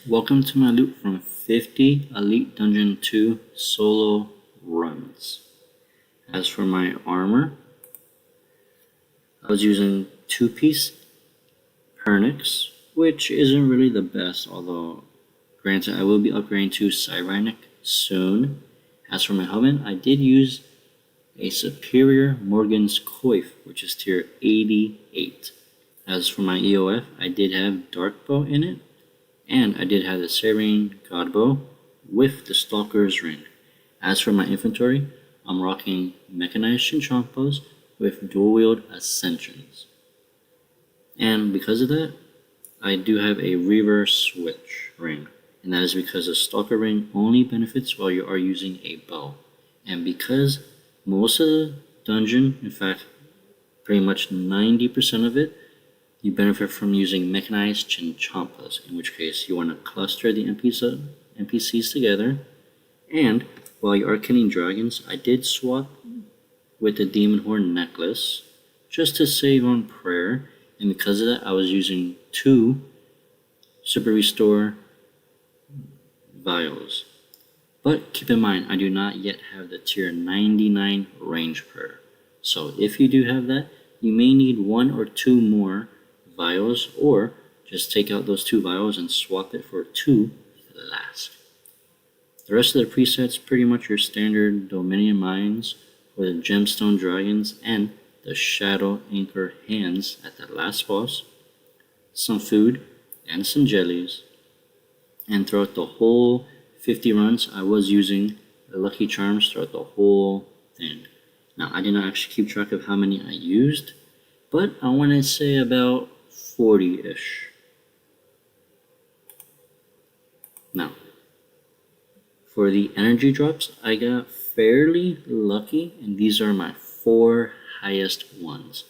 Welcome to my loop from 50 Elite Dungeon 2 solo runs. As for my armor, I was using 2-piece Pernix, which isn't really the best, although granted I will be upgrading to Cyrenic soon. As for my helmet, I did use a Superior Morgan's Coif, which is tier 88. As for my EOF, I did have Dark Bow in it, and I did have the Serene Godbow with the Stalker's Ring. As for my inventory, I'm rocking Mechanized Chinchompas with dual wield Ascensions. And because of that, I do have a reverse switch ring, and that is because the Stalker Ring only benefits while you are using a bow. And because most of the dungeon, in fact pretty much 90% of it, you benefit from using Mechanized Chinchompas, in which case you want to cluster the NPCs together. And while you are killing dragons, I did swap with the Demon Horn necklace just to save on prayer, and because of that I was using 2 Super Restore vials. But keep in mind, I do not yet have the tier 99 range prayer. So if you do have that, you may need 1 or 2 more vials, or just take out those 2 vials and swap it for 2 flasks. The rest of the presets pretty much your standard Dominion mines for the Gemstone Dragons and the Shadow Anchor hands at the last boss, some food and some jellies, and throughout the whole 50 runs I was using the Lucky Charms throughout the whole thing. Now I did not actually keep track of how many I used, but I want to say about 40-ish. Now, for the energy drops, I got fairly lucky, and these are my 4 highest ones.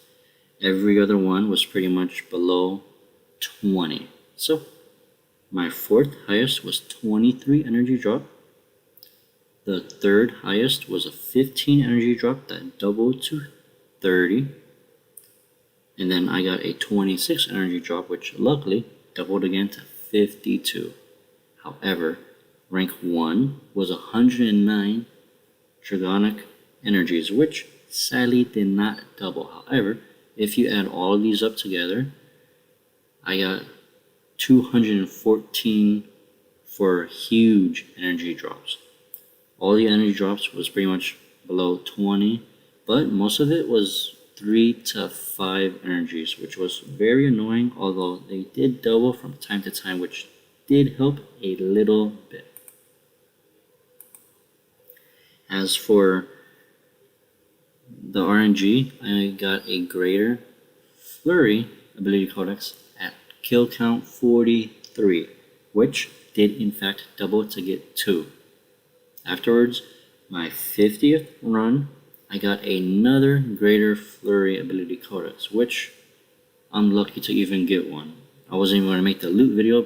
Every other one was pretty much below 20. So, my 4th highest was 23 energy drop. The 3rd highest was a 15 energy drop that doubled to 30. And then I got a 26 energy drop, which luckily doubled again to 52. However, rank 1 was 109 Dragonic energies, which sadly did not double. However, if you add all of these up together, I got 214 for huge energy drops. All the energy drops was pretty much below 20, but most of it was 3 to 5 energies, which was very annoying, although they did double from time to time, which did help a little bit. As for the RNG, I got a greater Flurry ability codex at kill count 43, which did in fact double to get 2. Afterwards, my 50th run, I got another greater Flurry ability codex, which I'm lucky to even get one. I wasn't even going to make the loot video,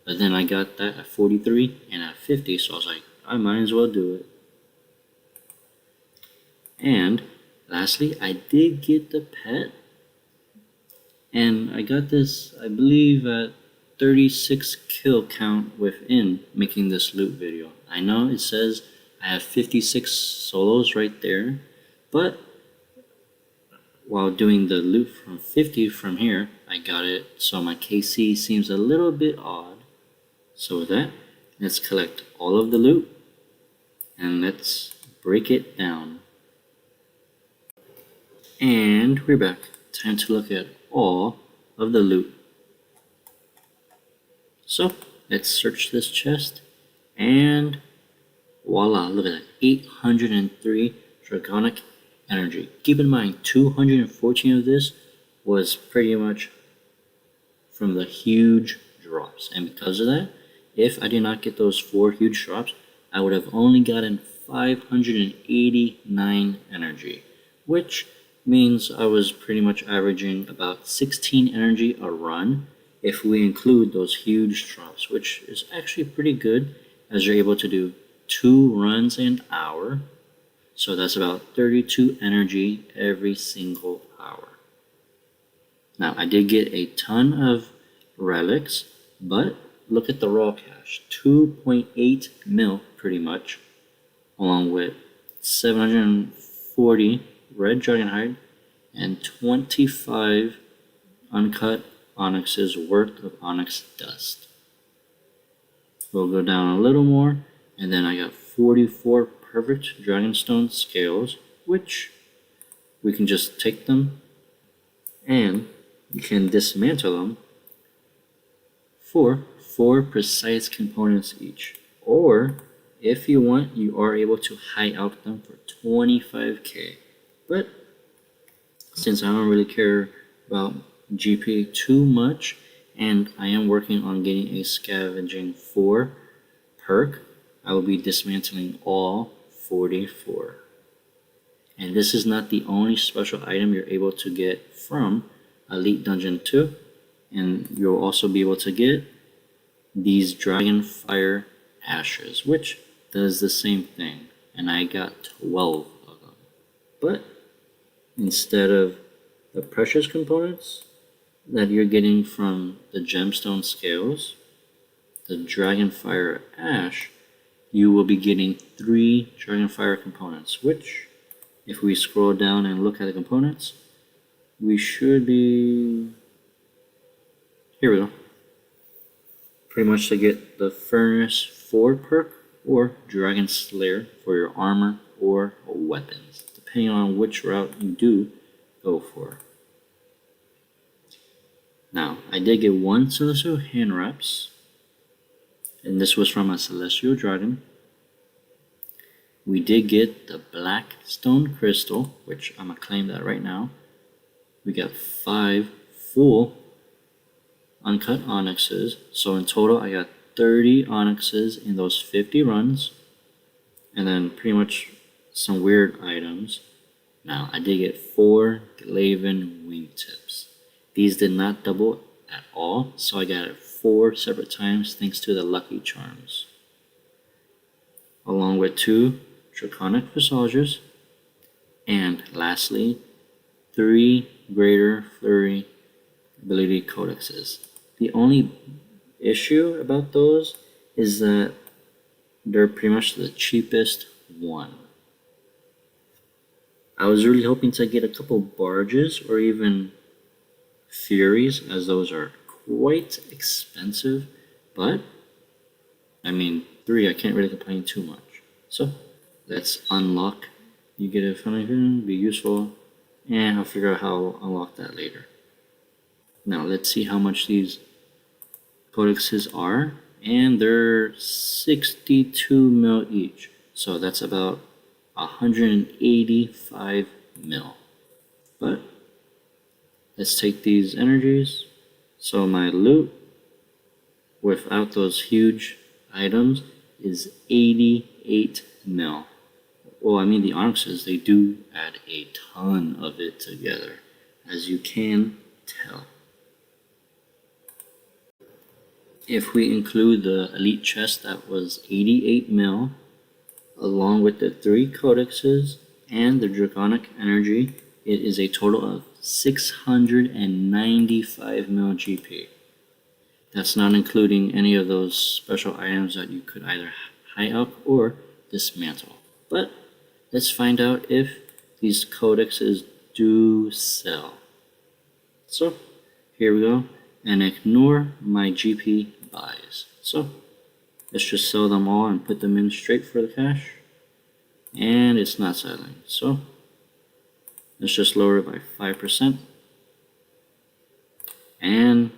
but then I got that at 43 and at 50, so I was like, I might as well do it. And lastly, I did get the pet, and I got this, I believe, at 36 kill count within making this loot video. I know it says I have 56 solos right there, but while doing the loot from 50 from here, I got it, so my KC seems a little bit odd. So with that, let's collect all of the loot, and let's break it down. And we're back. Time to look at all of the loot. So, let's search this chest, and voila, look at that, 803 Dragonic energy. Keep in mind, 214 of this was pretty much from the huge drops, and because of that, if I did not get those 4 huge drops, I would have only gotten 589 energy, which means I was pretty much averaging about 16 energy a run if we include those huge drops, which is actually pretty good, as you're able to do 2 runs an hour. So that's about 32 energy every single hour. Now, I did get a ton of relics, but look at the raw cash. 2.8 mil pretty much, along with 740 red dragonhide and 25 uncut onyxes worth of onyx dust. We'll go down a little more, and then I got 44 perfect dragonstone scales, which we can just take them and you can dismantle them for 4 precise components each. Or if you want, you are able to high out them for 25k. But since I don't really care about GP too much, and I am working on getting a scavenging 4 perk, I will be dismantling all 44. And this is not the only special item you're able to get from Elite Dungeon 2. And you'll also be able to get these Dragon Fire Ashes, which does the same thing. And I got 12 of them. But instead of the precious components that you're getting from the gemstone scales, the Dragonfire Ash, you will be getting 3 Dragonfire components, which, if we scroll down and look at the components, we should be... Here we go. Pretty much to get the Furnace 4 perk or Dragon Slayer for your armor or weapons, depending on which route you do go for. Now, I did get 1 Celestial Hand Wraps, and this was from a Celestial Dragon. We did get the Black Stone Crystal, which I'm going to claim that right now. We got 5 full uncut onyxes, so in total I got 30 onyxes in those 50 runs, and then pretty much some weird items. Now, I did get 4 Glaven wingtips. These did not double at all, so I got it 4 separate times thanks to the lucky charms. Along with 2 Draconic Visages, and lastly, 3 Greater Flurry ability codexes. The only issue about those is that they're pretty much the cheapest one. I was really hoping to get a couple barges or even furies, as those are quite expensive, but I mean 3, I can't really complain too much. So let's unlock. You get it from here, be useful, and I'll figure out how I'll unlock that later. Now let's see how much these codexes are, and they're 62 mil each, so that's about 185 mil. But let's take these energies. So my loot without those huge items is 88 mil. Well, I mean, the onyxes, they do add a ton of it together, as you can tell. If we include the elite chest, that was 88 mil, along with the 3 codexes and the draconic energy, it is a total of 695 mil GP. That's not including any of those special items that you could either high up or dismantle. But let's find out if these codexes do sell. So here we go, and ignore my GP buys. So let's just sell them all and put them in straight for the cash, and it's not selling. So let's just lower it by 5%, and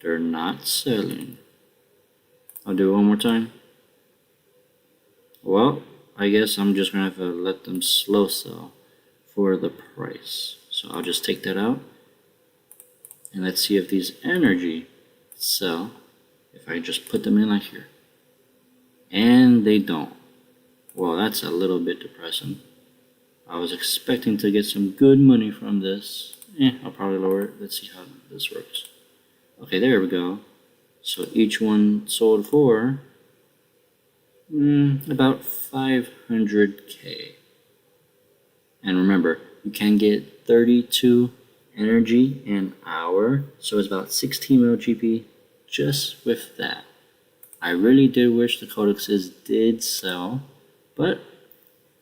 they're not selling. I'll do it one more time. Well, I guess I'm just gonna have to let them slow sell for the price. So I'll just take that out, and let's see if these energy sell if I just put them in like here. And they don't. Well, that's a little bit depressing. I was expecting to get some good money from this. I'll probably lower it. Let's see how this works. Okay, there we go. So each one sold for about 500k. And remember, you can get 32 energy an hour, so it's about 16 mil GP just with that. I really did wish the codexes did sell, but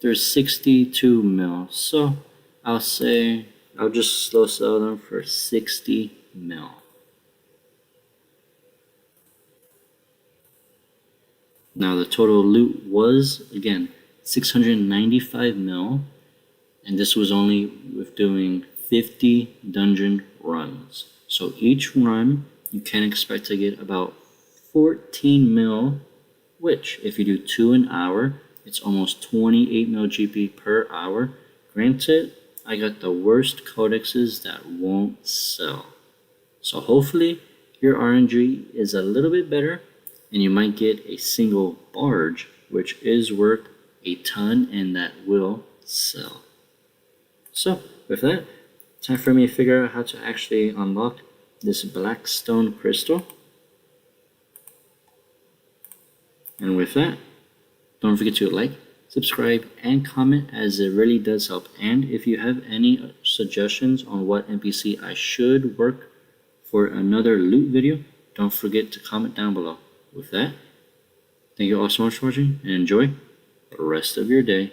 there's 62 mil, so I'll say I'll just slow sell them for 60 mil. Now the total loot was, again, 695 mil, and this was only with doing 50 dungeon runs. So each run, you can expect to get about 14 mil, which if you do 2 an hour, it's almost 28 mil GP per hour. Granted, I got the worst codexes that won't sell. So hopefully your RNG is a little bit better and you might get a single barge, which is worth a ton and that will sell. So with that, time for me to figure out how to actually unlock this black stone crystal. And with that, don't forget to like, subscribe, and comment, as it really does help. And if you have any suggestions on what NPC I should work for another loot video, don't forget to comment down below. With that, thank you all so much for watching and enjoy the rest of your day.